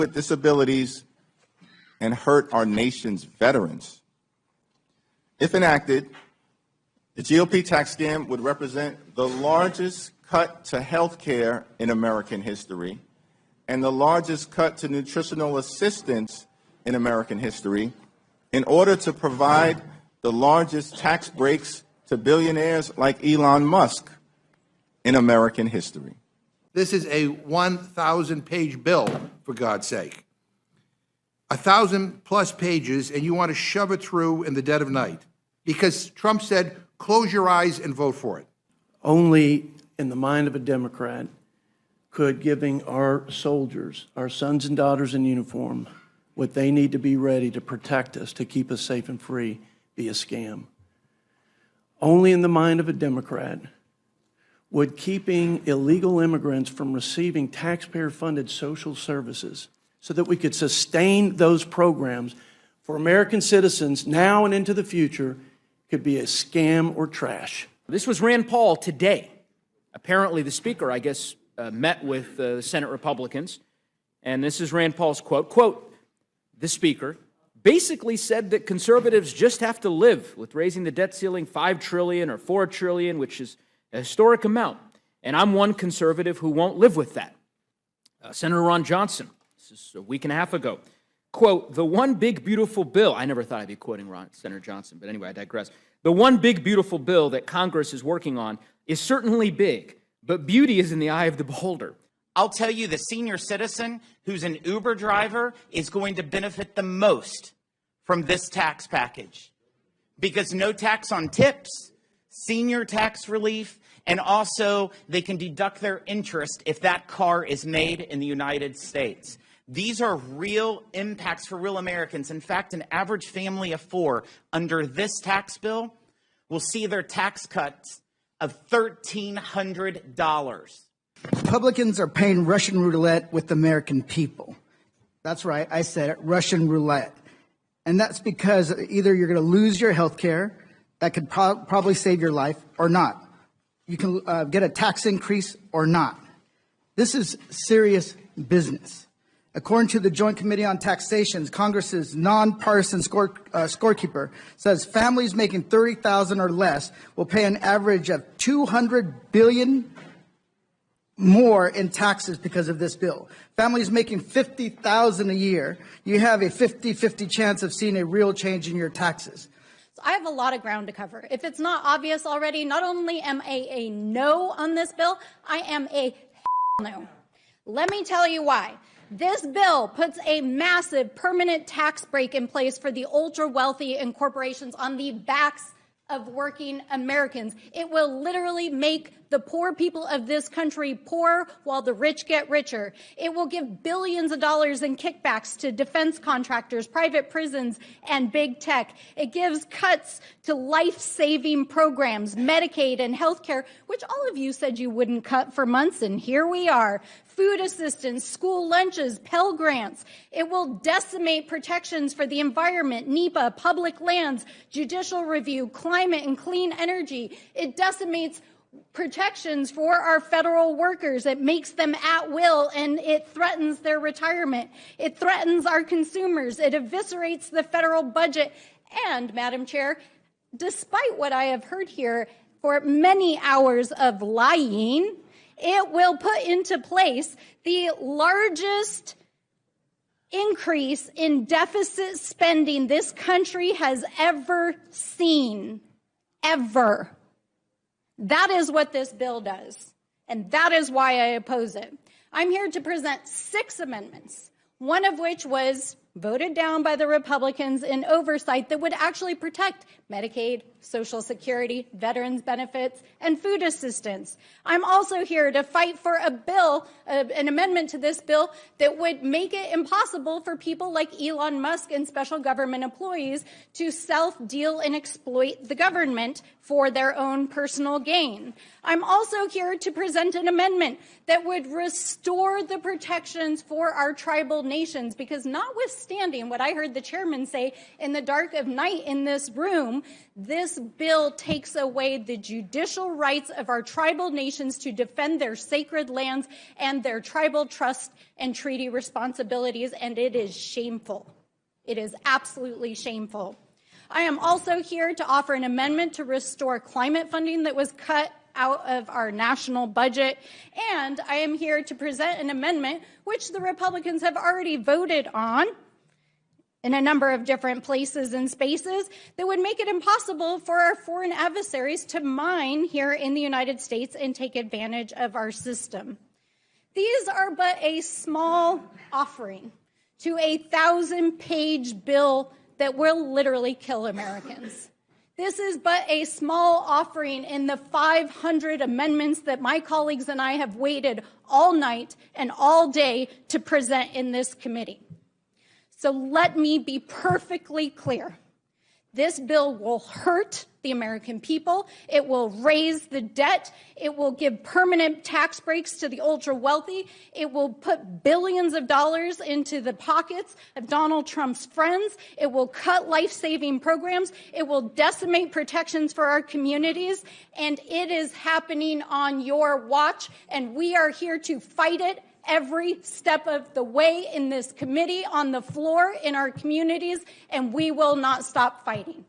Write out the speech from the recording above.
with disabilities and hurt our nation's veterans. If enacted, the GOP tax scam would represent the largest cut to health care in American history and the largest cut to nutritional assistance in American history in order to provide the largest tax breaks to billionaires like Elon Musk in American history. This is a 1,000-page bill, for God's sake. 1,000+ pages, and you want to shove it through in the dead of night because Trump said, close your eyes and vote for it. Only in the mind of a Democrat could giving our soldiers, our sons and daughters in uniform, what they need to be ready to protect us, to keep us safe and free, be a scam. Only in the mind of a Democrat would keeping illegal immigrants from receiving taxpayer-funded social services so that we could sustain those programs for American citizens now and into the future could be a scam or trash. This was Rand Paul today. Apparently the speaker, I guess, met with the Senate Republicans, and this is Rand Paul's quote. Quote, the speaker basically said that conservatives just have to live with raising the debt ceiling $5 trillion or $4 trillion, which is a historic amount. And I'm one conservative who won't live with that. Senator Ron Johnson, this is a week and a half ago, quote, the one big beautiful bill, I never thought I'd be quoting Senator Johnson, but anyway, I digress. The one big beautiful bill that Congress is working on is certainly big, but beauty is in the eye of the beholder. I'll tell you, the senior citizen who's an Uber driver is going to benefit the most from this tax package because no tax on tips, senior tax relief, and also they can deduct their interest if that car is made in the United States. These are real impacts for real Americans. In fact, an average family of four under this tax bill will see their tax cuts of $1,300. Republicans are playing Russian roulette with the American people. That's right, I said it, Russian roulette. And that's because either you're going to lose your health care, that could probably save your life, or not. You can get a tax increase or not. This is serious business. According to the Joint Committee on Taxation, Congress's nonpartisan scorekeeper says families making $30,000 or less will pay an average of $200 billion more in taxes because of this bill. Families making $50,000 a year, you have a 50-50 chance of seeing a real change in your taxes. So I have a lot of ground to cover. If it's not obvious already, not only am I a no on this bill, I am a no. Let me tell you why. This bill puts a massive permanent tax break in place for the ultra wealthy and corporations on the backs of working Americans. It will literally make the poor people of this country poor while the rich get richer. It will give billions of dollars in kickbacks to defense contractors, private prisons, and big tech. It gives cuts to life-saving programs, Medicaid and healthcare, which all of you said you wouldn't cut for months, and here we are. Food assistance, school lunches, Pell Grants. It will decimate protections for the environment, NEPA, public lands, judicial review, climate and clean energy. It decimates protections for our federal workers. It makes them at will, and it threatens their retirement. It threatens our consumers. It eviscerates the federal budget. And, Madam Chair, despite what I have heard here for many hours of lying, it will put into place the largest increase in deficit spending this country has ever seen. Ever. That is what this bill does, and that is why I oppose it. I'm here to present 6 amendments, one of which was voted down by the Republicans in oversight that would actually protect Medicaid, Social Security, veterans benefits, and food assistance. I'm also here to fight for a bill, an amendment to this bill that would make it impossible for people like Elon Musk and special government employees to self-deal and exploit the government for their own personal gain. I'm also here to present an amendment that would restore the protections for our tribal nations, because notwithstanding notwithstanding what I heard the chairman say in the dark of night in this room, this bill takes away the judicial rights of our tribal nations to defend their sacred lands and their tribal trust and treaty responsibilities, and it is shameful. It is absolutely shameful. I am also here to offer an amendment to restore climate funding that was cut out of our national budget, and I am here to present an amendment which the Republicans have already voted on in a number of different places and spaces that would make it impossible for our foreign adversaries to mine here in the United States and take advantage of our system. These are but a small offering to a 1,000-page bill that will literally kill Americans. This is but a small offering in the 500 amendments that my colleagues and I have waited all night and all day to present in this committee. So let me be perfectly clear. This bill will hurt the American people. It will raise the debt. It will give permanent tax breaks to the ultra wealthy. It will put billions of dollars into the pockets of Donald Trump's friends. It will cut life-saving programs. It will decimate protections for our communities. And it is happening on your watch. And we are here to fight it every step of the way in this committee, on the floor, in our communities. And we will not stop fighting.